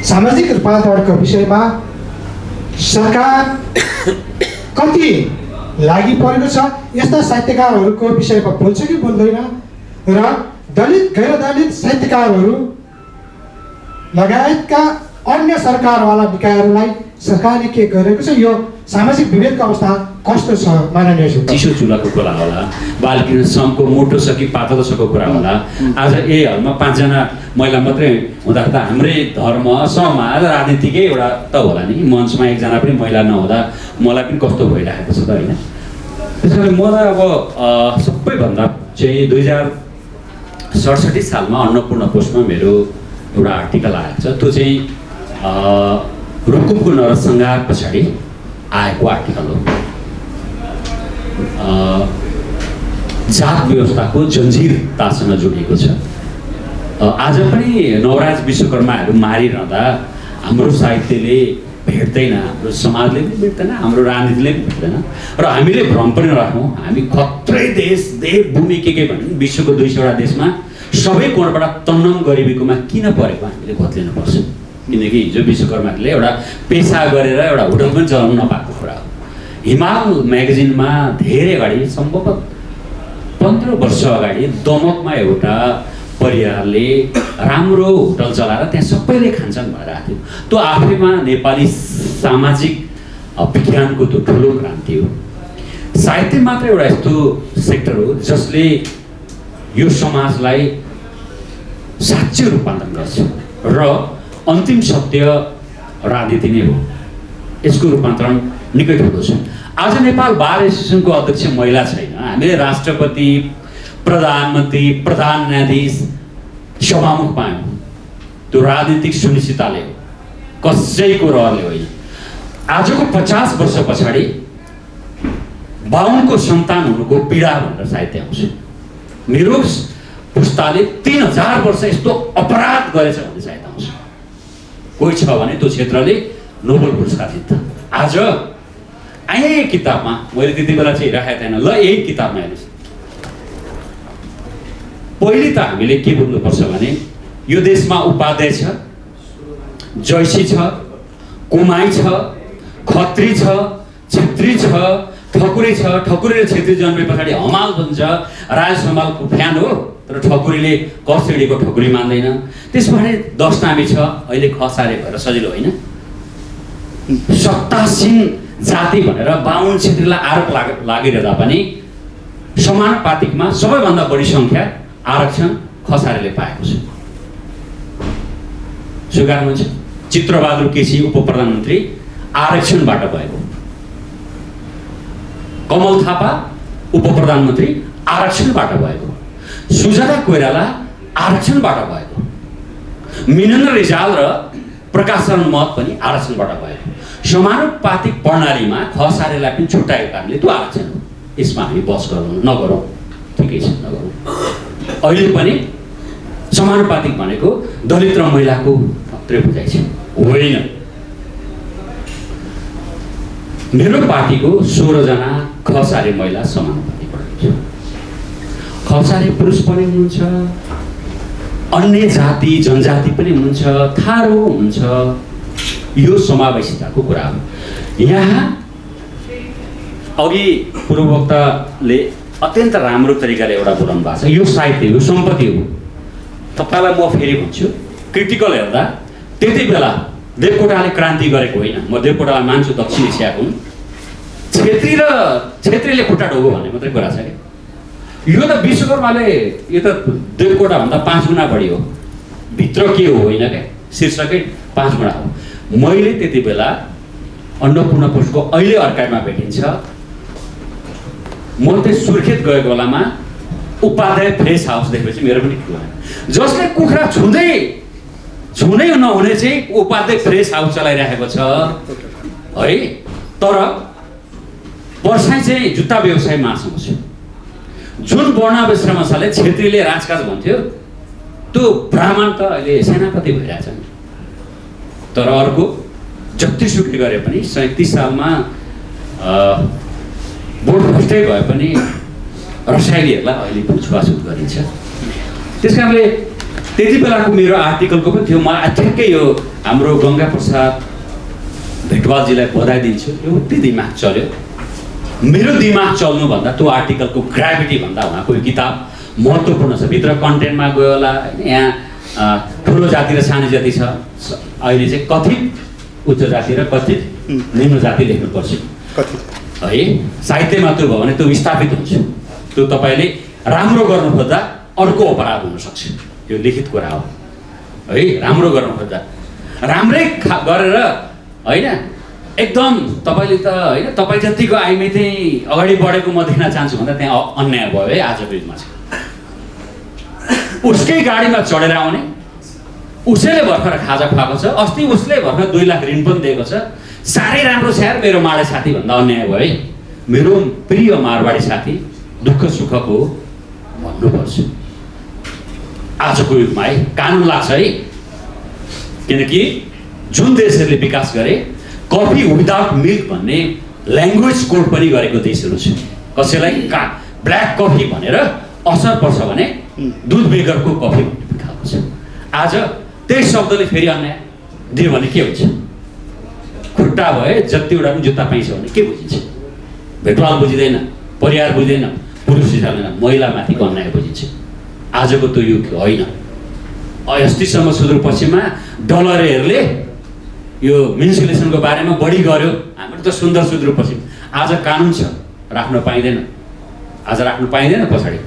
सामाजिक रूपान्तरणको विषयमा सरकार कति लागि परेको छ, यस्ता साहित्यकारहरूको विषयमा बोल्छ कि बोल्दैन, र दलित गैर दलित साहित्यकारहरू लगायतका अन्य सरकारवाला निकायहरूलाई सरकारले के गरेको छ, यो सामाजिक विभेदको अवस्था कस्तो छ माननीय ज्यू? चिसो चुलाको कुरा होला, बाल्किन समको मोटो छ कि पातलो छको कुरा होला। आज यही हलमा 5 जना महिला मात्रै हुँदा त हाम्रै धर्म समाज राजनीतिकै एउटा त होला नि, मञ्चमा 1 जना पनि महिला नहुँदा मलाई पनि कस्तो भइरहेको छ त होइन। त्यसैले मलाई अब सबैभन्दा चाहिँ 2067 सालमा अन्नपूर्ण पोस्टमा मेरो एउटा आर्टिकल आएको छ। त्यो चाहिँ रुकुमको नरसंहार पछाडि आएको आर्टिकल हो। जात व्यवस्थाको जन्जिरतासँग जोडिएको छ। आज पनि नवराज विश्वकर्माहरू मारिरहँदा हाम्रो साहित्यले भेट्दैन, हाम्रो समाजले पनि भेट्दैन, हाम्रो राजनीतिले पनि भेट्दैन, र हामीले भ्रम पनि नराखौँ। हामी खत्रै देश देवभूमि के भन्ने विश्वको 200 देशमा सबै कोणबाट तन्नम गरिबीकोमा किन परेको हामीले बदलिनुपर्छ। किनकि हिजो विश्वकर्माले एउटा पेसा गरेर एउटा होटल पनि चलाउनु नपाएको कुरा हो। हिमाल म्यागजिनमा धेरै अगाडि, सम्भवतः 15 वर्ष अगाडि दमकमा एउटा परिवारले राम्रो होटल चलाएर त्यहाँ सबैले खान्छन् भनेर आएको थियो। त्यो आफैमा नेपाली सामाजिक विज्ञानको त्यो ठुलो क्रान्ति हो। साहित्य मात्र एउटा यस्तो सेक्टर हो जसले यो समाजलाई साँच्चै रूपान्तरण गर्छ, र अन्तिम सत्य राजनीति नै हो। यसको रूपान्तरण निकै ठुलो छ। आज नेपाल बार एसोसिएसनको अध्यक्ष महिला छैन। हामीले राष्ट्रपति, प्रधानमन्त्री, प्रधान न्यायाधीश, सभामुख पायौँ। त्यो राजनीतिक सुनिश्चितताले हो, कसैको रहरले होइन। आजको 50 वर्ष पछाडि बाहुनको सन्तान हुनुको पीडा भनेर साहित्य आउँछ। मेरो पुस्ताले 3000 वर्ष यस्तो अपराध गरेछ भन्ने साहित्य आउँछ। कोही छ भने त्यो क्षेत्रले नोबेल पुरस्कार जित्छ। आज यही किताबमा मैले त्यति बेला चाहिँ राखेको थिएन, ल यही किताबमा हेर्नुहोस्। पहिले त हामीले के बुझ्नुपर्छ भने यो देशमा उपाध्याय छ, जैसी छ, कुमाई छ, खत्री छ, छेत्री छ, ठकुरी छ। ठकुरी र छेत्री जन्मे पछाडि हमाल बन्छ। राज हमालको फ्यान हो, तर ठकुरीले कसेडीको ठकुरी मान्दैन। त्यसपछि 10 नामी छ, अहिले खसारे भएर सजिलो होइन। सत्तासीन जाति भनेर बाहुन छेत्रीलाई आरोप लागिरहँदा पनि समानुपातिकमा सबैभन्दा बढी सङ्ख्या आरक्षण खसारेले पाएको छ। स्वीकार्नुहुन्छ? चित्रबहादुर केसी उप प्रधानमन्त्री आरक्षणबाट भएको, कमल थापा उप प्रधानमन्त्री आरक्षणबाट भएको, सुजाता कोइराला आरक्षणबाट भएको, मिनेन्द्र रिजाल र प्रकाशन मत पनि आरक्षणबाट भएको। समानुपातिक प्रणालीमा खसारेलाई पनि छुट्याएको कारणले त्यो आरक्षण हो। यसमा हामी बस नगरौँ, ठिकै छ, नगरौँ। अहिले पनि समानुपातिक भनेको दलित र महिलाको मात्रै बुझाइ छ, होइन। मेरो पार्टीको 16 जना खसारे महिला समानुपातिक छ। खसारे पुरुष पनि हुनुहुन्छ, अन्य जाति जनजाति पनि हुनुहुन्छ, थारू हुनुहुन्छ। यो समावेशिताको कुरा हो। यहाँ अघि पूर्ववक्ताले अत्यन्त राम्रो तरिकाले एउटा बोलाउनु भएको छ। यो साहित्य हो, सम्पत्ति हो। तपाईँलाई म फेरि भन्छु, क्रिटिकल हेर्दा त्यति बेला देवकोटाले क्रान्ति गरेको होइन। म देवकोटालाई मान्छु, दक्षिण एसियाको हुन्। छेत्रीले खुट्टा ढोगो भन्ने मात्रै कुरा छ क्या। यो त विश्वकर्माले, यो त देवकोटाभन्दा 5 गुणा बढी हो। भित्र के हो होइन क्या, शीर्षकै 5 गुणा हो। मैले त्यति बेला अन्नपूर्ण पोस्टको अहिले अर्काइभमा भेटिन्छ, म त्यो सुर्खेत गएको बेलामा उपाध्याय फ्रेस हाउस देखेपछि मेरो पनि ठुलो होइन। जसले कुखुरा छुनै नहुने चाहिँ उपाध्याय फ्रेस हाउस चलाइरहेको छ है। तर पर्साई चाहिँ जुत्ता व्यवसाय मार्सँग छ। जुन वर्णाश्रमशाले छेत्रीले राजकाज भन्थ्यो, त्यो ब्राह्मण त अहिले सेनापति भइरहेछ। तर अर्को जतिसुकै गरे पनि 37 सालमा बोर्ड फर्स्टै भए पनि रसाइलीहरूलाई अहिले पनि छुवाछुत गरिन्छ। त्यस कारणले त्यति बेलाको मेरो आर्टिकलको पनि थियो। मलाई ठ्याक्कै यो हाम्रो गङ्गा प्रसाद भेटवालजीलाई बधाई दिन्छु। एउटै दिमाग चल्यो। मेरो दिमाग चल्नुभन्दा त्यो आर्टिकलको ग्राभिटी भन्दा उहाँको यो किताब महत्त्वपूर्ण छ। भित्र कन्टेन्टमा गयो होला होइन। यहाँ ठुलो जाति र सानो जाति छ। अहिले चाहिँ कथित उच्च जाति र कथित निम्न जाति लेख्नुपर्छ है। साहित्यमा त्यो भयो भने त्यो विस्थापित हुन्छ। त्यो तपाईँले राम्रो गर्नु खोज्दा अर्को अपराध हुनसक्छ। यो लिखित कुरा हो है। राम्रो गर्नु खोज्दा राम्रै गरेर होइन एकदम तपाईँले त होइन तपाईँ जतिको आइमै चाहिँ अगाडि बढेको म देख्न चाहन्छु भन्दा त्यहाँ अन्याय भयो है। आजको युगमा चाहिँ उसकै गाडीमा चढेर आउने, उसैले भर्खर खाजा खुवाएको छ, अस्ति उसले भर्खर 2 लाख ऋण पनि दिएको छ, साह्रै राम्रो छ यार मेरो माडे साथी भन्दा अन्याय भयो है। मेरो प्रिय मारवाडी साथी दुःख सुखको भन्नुपर्छ आजको युगमा है। कानुन लाग्छ है। किनकि जुन देशहरूले विकास गरे कफी विदाउट मिल्क भन्ने ल्याङ्ग्वेज कोड पनि गरेको देशहरू छ। कसैलाई ब्ल्याक कफी भनेर असर पर्छ भने दुध बेगरको कफी खाएको छ। आज त्यही शब्दले फेरि अन्याय दियो भने के हुन्छ? खुट्टा भए जतिवटा पनि जुत्ता पाइन्छ भने के बुझिन्छ? भेटवाल बुझिँदैन, परिवार बुझ्दैन, पुरुष जान्दैन, महिलामाथिको अन्याय बुझिन्छ। आजको त्यो युग होइन। अस्तिसम्म सुदूरपश्चिममा डलरहरूले यो म्युनिसिपलिटीको बारेमा बढी गर्यो। हाम्रो त सुन्दर सुदूरपश्चिम। आज कानुन छ, राख्न पाइँदैन। आज राख्नु पाइँदैन। पछाडि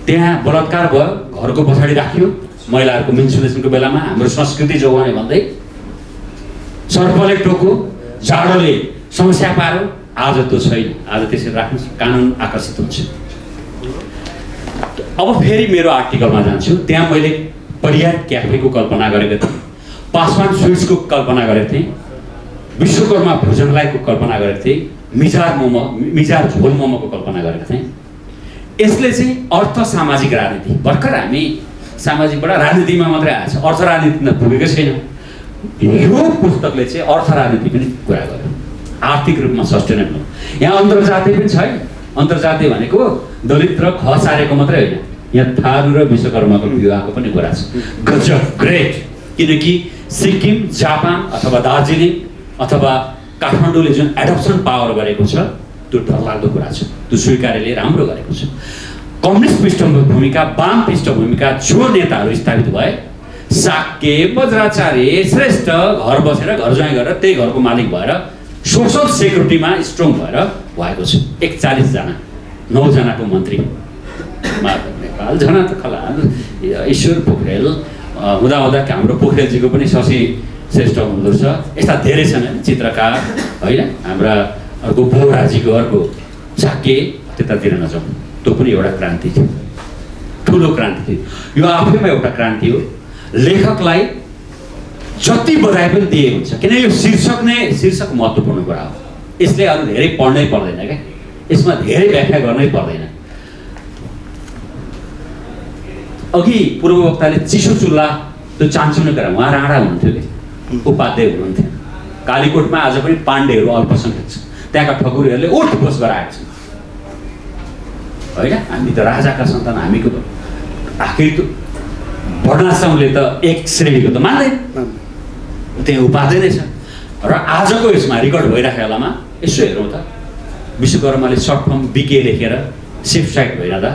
त्यहाँ बलात्कार भयो, घरको पछाडि राखियो महिलाहरूको म्युनिसिपलिटीको बेलामा। हाम्रो संस्कृति जोगाउने भन्दै सर्पले टोक्यो, जाडोले समस्या पार्यो। आज त्यो छैन। आज त्यसरी राख्नु कानुन आकर्षित हुन्छ। अब फेरि मेरो आर्टिकलमा जान्छु। त्यहाँ मैले परियार क्याफेको कल्पना गरेको थिएँ, पासवान स्विट्सको कल्पना गरेको थिएँ, विश्वकर्मा भोजनलाईको कल्पना गरेको थिएँ, मिजार झोल मोमोको कल्पना गरेको थिएँ। यसले चाहिँ अर्थ सामाजिक राजनीति, भर्खर हामी सामाजिकबाट राजनीतिमा मात्रै आएको छ, अर्थ राजनीतिमा पुगेको छैन। यो पुस्तकले चाहिँ अर्थ राजनीति पनि कुरा गर्यो, आर्थिक रूपमा सस्टेनेबल। यहाँ अन्तर्जातीय पनि छैन। अन्तर्जातीय भनेको दलित र खसारेको मात्रै होइन, यहाँ थारू र विश्वकर्माको विवाहको पनि कुरा छ। गजब, ग्रेट। किनकि सिक्किम, जापान अथवा दार्जिलिङ अथवा काठमाडौँले जुन एडप्सन पावर गरेको छ त्यो डरलाग्दो कुरा छ। त्यो स्वीकार्यले राम्रो गरेको छ। कम्युनिस्ट पृष्ठभूमिका, वाम पृष्ठभूमिका जो नेताहरू स्थापित भए, साक्य, वज्राचार्य, श्रेष्ठ घर बसेर घर ज्वाइँ गरेर त्यही घरको मालिक भएर सोसल सेक्युरिटीमा स्ट्रङ भएर भएको छ। 41 जना, 9 जनाको मन्त्री, नेपाल जना त खलाल, ईश्वर पोखरेल हुँदा हाम्रो पोखरेलजीको पनि शशि श्रेष्ठ हुँदो रहेछ। यस्ता धेरै छन् चित्रकार होइन। हाम्रा अर्को बोराजीको अर्को साक्य, त्यतातिर नजाउँ। त्यो पनि एउटा क्रान्ति थियो, ठुलो क्रान्ति थियो। यो आफैमा एउटा क्रान्ति हो। लेखकलाई जति बधाई पनि दिए हुन्छ, किन यो शीर्षक महत्त्वपूर्ण कुरा हो। यसले अरू धेरै पढ्नै पर्दैन क्या, यसमा धेरै व्याख्या गर्नै पर्दैन। अघि पूर्ववक्ताले चिसो चुल्हा त्यो चान्चुने कुरा, उहाँ राणा हुनुहुन्थ्यो कि उपाध्याय हुनुहुन्थ्यो। कालीकोटमा आज पनि पाण्डेहरू अल्पसङ्ख्यक छ। त्यहाँका ठकुरीहरूले ओठ बस गराएको छ होइन। हामी त राजाका सन्तान, हामीको आखिर त वर्णाश्रमले त एक श्रेणीको त मान्दैन, त्यहाँ उपाध्याय नै छ। र आजको यसमा रेकर्ड भइरहेको बेलामा यसो हेरौँ त, विश्वकर्माले सर्ट फर्म बिके लेखेर सेफ साइड भइरहँदा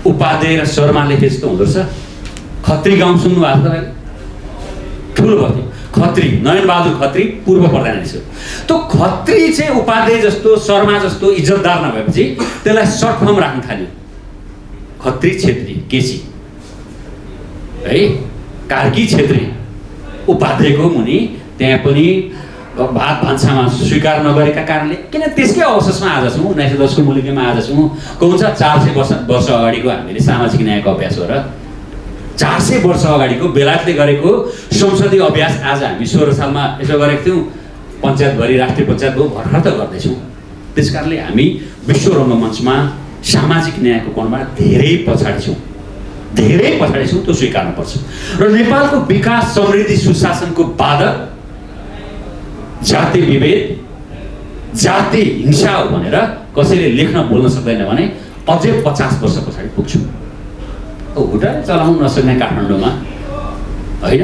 उपाध्याय र शर्मा लेखे जस्तो हुँदो रहेछ। खत्री गाउँ सुन्नु भएको तपाईँले? ठुलो भयो खत्री, नयनबहादुर खत्री पूर्व प्रधानमन्त्री। त्यो खत्री चाहिँ उपाध्याय जस्तो, शर्मा जस्तो इज्जतदार नभएपछि त्यसलाई सर्ट फर्म राख्न थाल्यो। खत्री छेत्री केसी है, कार्की छेत्री। उपाध्यायको मुनि त्यहाँ पनि भात भान्सामा स्वीकार नगरेका कारणले, किन त्यसकै अवसरमा आज छौँ, 1910 को मुलुकीमा आज छौँ। कौन्छ 400 वर्ष अगाडिको हामीले सामाजिक न्यायको अभ्यास गरेर 400 वर्ष अगाडिको बेलायतले गरेको संसदीय अभ्यास आज हामी 16 सालमा यसो गरेको थियौँ। पञ्चायतभरि राष्ट्रिय पञ्चायत भयो, भर्खर त गर्दैछौँ। त्यस कारणले हामी विश्व रङ्गमञ्चमा सामाजिक न्यायको कोणमा धेरै पछाडि छौँ, धेरै पछाडि छौँ। त्यो स्वीकार्नुपर्छ। र नेपालको विकास, समृद्धि, सुशासनको बाधक जाति विभेद, जाति हिंसा हो भनेर कसैले लेख्न बोल्न सक्दैन भने अझै 50 वर्ष पछाडि पुग्छौँ। हुटाले चलाउन नसक्ने काठमाडौँमा होइन,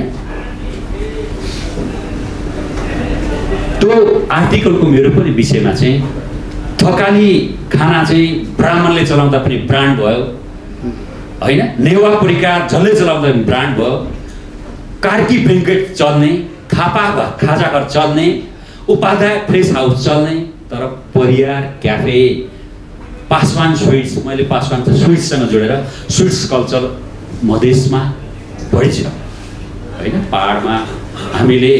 त्यो आर्टिकलको मेरो पनि विषयमा चाहिँ थकाली खाना चाहिँ ब्राह्मणले चलाउँदा पनि ब्रान्ड भयो होइन, नेवा परिकार जसले चलाउँदा पनि ब्रान्ड भयो, कार्की बेङ्केट चल्ने, थापा खाजा घर चल्ने, उपाध्याय फ्रेस हाउस चल्ने, तर परियार क्याफे, पासवान स्विट्स, मैले पासवान त स्विट्ससँग जोडेर स्विट्स कल्चर मधेसमा बढी छ होइन। पाहाडमा हामीले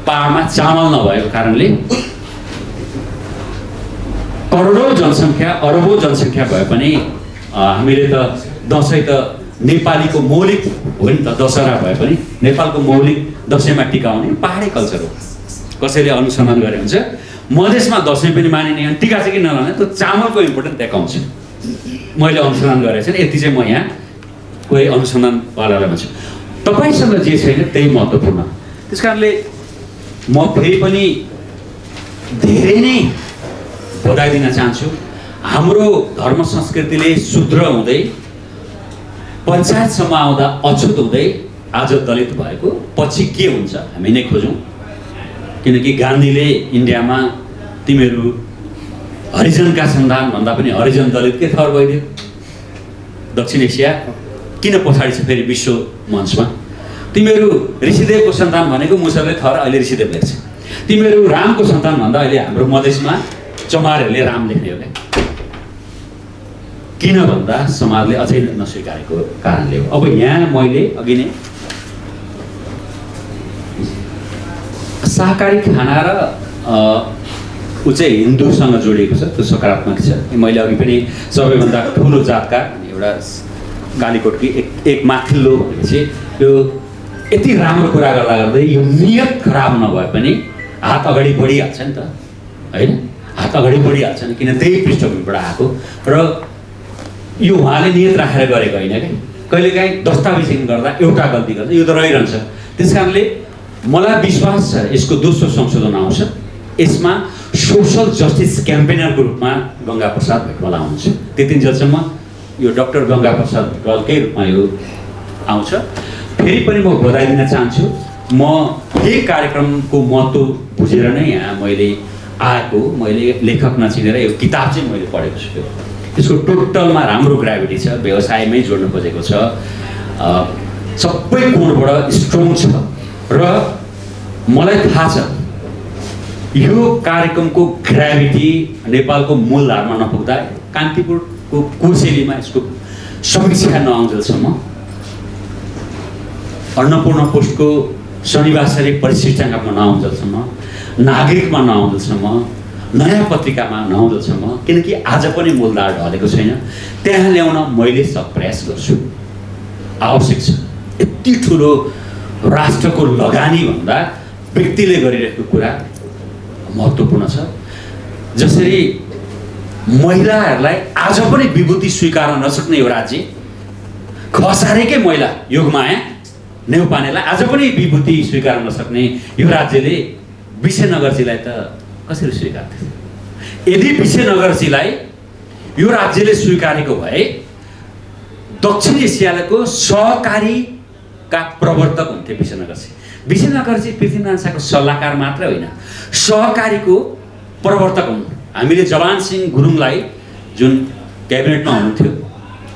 पाहाडमा चामल नभएको कारणले करोडौँ जनसङ्ख्या अरबौँ जनसङ्ख्या भए पनि हामीले त दसैँ त नेपालीको मौलिक हो नि त, दशहरा भए पनि नेपालको मौलिक दसैँमा टिका आउने पाहाडै कल्चर हो। कसैले अनुसन्धान गरे हुन्छ मधेसमा दसैँ पनि मानिने अनि टिका चाहिँ किन नलाउने, त्यो चामलको इम्पोर्टेन्ट देखाउँछ। मैले अनुसन्धान गरेको छु, यति चाहिँ म यहाँ कोही अनुसन्धानवालालाई भन्छु, तपाईँसँग जे छैन त्यही महत्त्वपूर्ण। त्यस कारणले म फेरि पनि धेरै नै बधाई दिन चाहन्छु। हाम्रो धर्म संस्कृतिले शुद्र हुँदै पञ्चायतसम्म आउँदा अछुत हुँदै आज दलित भएको पछि के हुन्छ हामी नै खोजौँ। किनकि गान्धीले इन्डियामा तिमीहरू हरिजनका सन्तान भन्दा पनि हरिजन दलितकै थर भइदियो। दक्षिण एसिया किन पछाडि छ फेरि विश्व मञ्चमा? तिमीहरू ऋषिदेवको सन्तान भनेको मुसलले थर अहिले ऋषिदेव लेख्छ। तिमीहरू रामको सन्तान भन्दा अहिले हाम्रो मधेसमा चमारहरूले राम लेख्ने हो क्या। किन भन्दा समाजले अझै नस्वीकारेको कारणले हो। अब यहाँ मैले अघि नै शाकाहारी खाना र ऊ चाहिँ हिन्दूसँग जोडिएको छ, त्यो सकारात्मक छ। मैले अघि पनि सबैभन्दा ठुलो जातका एउटा गालीकोटकी एक माथिल्लो भनेपछि यो यति राम्रो कुरा गर्दा गर्दै यो नियत खराब नभए पनि हात अगाडि बढिहाल्छ नि त होइन, हात अगाडि बढिहाल्छ नि, किन त्यही पृष्ठभूमिबाट आएको र यो उहाँले नियत राखेर गरेको होइन क्या। कहिलेकाहीँ दस्तावेजिङ गर्दा एउटा गल्ती गर्छ, यो त रहिरहन्छ। त्यस कारणले मलाई विश्वास छ यसको दोस्रो संशोधन आउँछ। यसमा सोसल जस्टिस क्याम्पेनरको रूपमा गङ्गा प्रसाद भेटवाला आउँछ। त्यतिन्जेलसम्म यो डाक्टर गङ्गा प्रसाद भेटवालकै रूपमा यो आउँछ। फेरि पनि म बधाई दिन चाहन्छु। म यही कार्यक्रमको महत्त्व बुझेर नै यहाँ मैले आएको, मैले लेखक नचिनेर यो किताब चाहिँ मैले पढेको छु। यसको टोटलमा राम्रो ग्राभिटी छ, व्यवसायमै जोड्नु खोजेको छ, सबै कोणबाट स्ट्रङ छ र मलाई थाहा छ यो कार्यक्रमको ग्राभिटी नेपालको मूलधारमा नपुग्दा कान्तिपुरको कोसेलीमा यसको समीक्षा नआउँजेलसम्म, अन्नपूर्ण पोस्टको शनिबासरी परिशिष्टाङ्कमा नआउँजेलसम्म, नागरिकमा नआउँजेलसम्म, नयाँ पत्रिकामा नआउँजेलसम्म, किनकि आज पनि मूलधार ढलेको छैन, त्यहाँ ल्याउन मैले सब प्रयास गर्छु। आवश्यक छ। यति ठुलो राष्ट्रको लगानी भन्दा व्यक्तिले गरिरहेको कुरा महत्त्वपूर्ण छ। जसरी महिलाहरूलाई आज पनि विभूति स्वीकार्न नसक्ने यो राज्य, खसारेकै महिला योगमाया नेउपानेलाई आज पनि विभूति स्वीकार्न नसक्ने यो राज्यले विशेनगरजीलाई त कसरी स्वीकार्थ्यो? यदि विशेनगरजीलाई यो राज्यले स्वीकारेको भए दक्षिण एसियाको सहकारीका प्रवर्तक हुन्थे विशेनगरजी। विशेनगरजी पृथ्वीनारायण शाहको सल्लाहकार मात्र होइन, सहकारीको प्रवर्तक हुन्। हामीले जवान सिंह गुरुङलाई जुन क्याबिनेटमा हुनुहुन्थ्यो,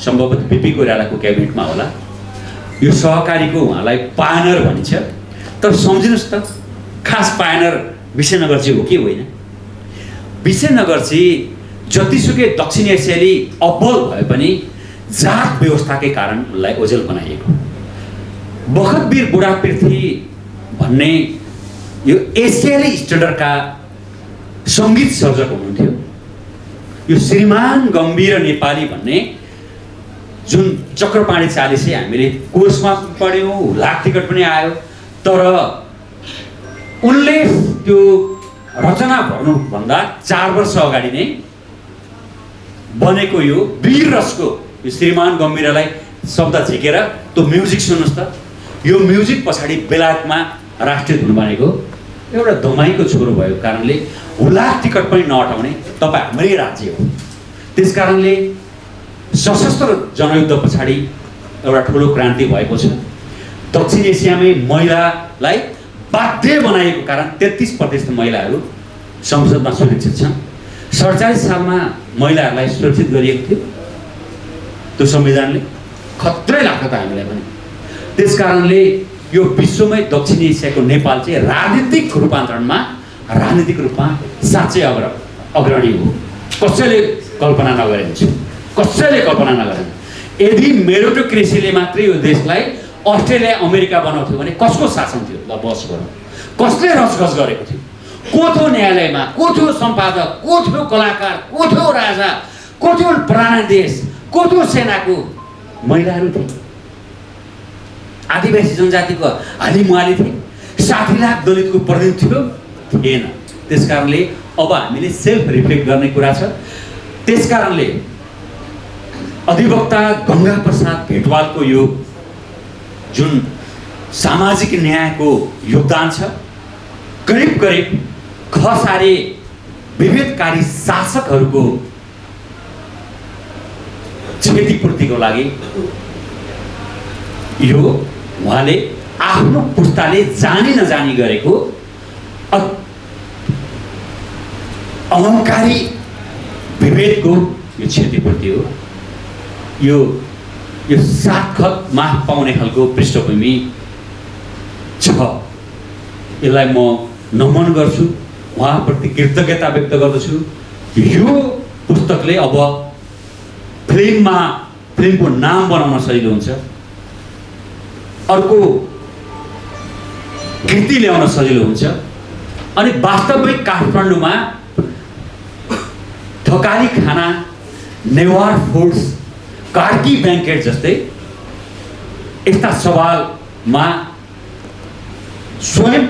सम्भवतः बिपी कोइरालाको क्याबिनेटमा होला, यो सहकारीको उहाँलाई पायनर भनिन्छ। तर सम्झिनुहोस् त, खास पायनर विशेनगरजी हो कि होइन? विशेनगरजी जतिसुकै दक्षिण एसियाली अब्बल भए पनि जात व्यवस्थाकै कारण उनलाई ओझेल बनाइएको। बखतवीर बुढा पृथ्वी भन्ने यो एसियाली स्ट्यान्डर्डका सङ्गीत सर्जक हुनुहुन्थ्यो। यो श्रीमान गम्भीर नेपाली भन्ने जुन चक्रपाणी चालिसे हामीले कोर्समा पढ्यौँ, लाख टिकट पनि आयो, तर उनले त्यो रचना भर्नुभन्दा 4 वर्ष अगाडि नै बनेको यो वीर रसको यो श्रीमान गम्भीरलाई शब्द झिकेर त्यो म्युजिक सुन्नुहोस् त। यो म्युजिक पछाडि बेलायतमा राष्ट्रिय धुन बनेको एउटा दमाईको छोरो भएको कारणले हुलाक टिकट पनि नहटाउने तपाईँ हाम्रै राज्य हो। त्यस कारणले सशस्त्र जनयुद्ध पछाडि एउटा ठुलो क्रान्ति भएको छ। दक्षिण एसियामै महिलालाई बाध्य बनाइएको कारण 33% महिलाहरू संसदमा सुरक्षित छन्। 47 सालमा महिलाहरूलाई सुरक्षित गरिएको थियो त्यो संविधानले। खत्रै लाग्छ त हामीलाई पनि। त्यस कारणले यो विश्वमै दक्षिण एसियाको नेपाल चाहिँ राजनीतिक रूपान्तरणमा साँच्चै अग्रणी हो। कसैले कल्पना नगरेको, कसैले कल्पना नगरे। यदि मेरिटोक्रेसीले मात्रै यो देशलाई अस्ट्रेलिया अमेरिका बनाउँथ्यो भने कसको शासन थियो? ल बस गरौँ। कसले रसगस गरेको थियो? को थियो न्यायालयमा? को थियो सम्पादक? को थियो कलाकार? को थियो राजा? को थियो प्रणादेश? को थियो सेनाको? महिलाहरू थिए। आदिवासी जनजातिको हालिमुहाली थिए। 60 लाख दलितको प्रतिनिधि थिएन। त्यस कारणले अब हामीले सेल्फ रिफ्लेक्ट गर्ने कुरा छ। त्यस कारणले अधिवक्ता गंगा प्रसाद भेटवालको यो जुन सामाजिक न्यायको योगदान छ, करिब करिब खसारे विभेदकारी शासकहरूको क्षतिपूर्तिको लागि यो उहाँले आफ्नो पुस्ताले जानी नजानी गरेको अहङ्कारी विभेदको यो क्षतिपूर्ति हो। यो साक्षात माफ पाउने खालको पृष्ठभूमि छ। यसलाई म नमन गर्छु, उहाँप्रति कृतज्ञता व्यक्त गर्दछु। यो पुस्तकले अब फिल्मको नाम बनाउन सजिलो हुन्छ, अर्को कृति ल्याउन सजिलो हुन्छ। अनि वास्तविक काठमाडौँमा थकाली खाना, नेवार फुड्स, कार्की ब्याङ्केट जस्तै यस्ता सवालमा स्वयं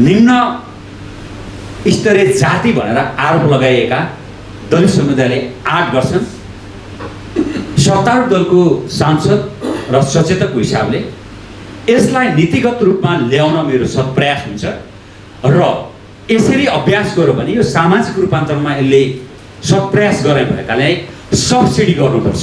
निम्न स्तरीय जाति भनेर आरोप लगाइएका दलित समुदायले आँट गर्छन्। सत्तारूढ दलको सांसद र सचेतकको हिसाबले यसलाई नीतिगत रूपमा ल्याउन मेरो सत्प्रयास हुन्छ र यसरी अभ्यास गर्यो भने यो सामाजिक रूपान्तरणमा यसले सत्प्रयास गरे भएकाले सब्सिडी गर्नुपर्छ।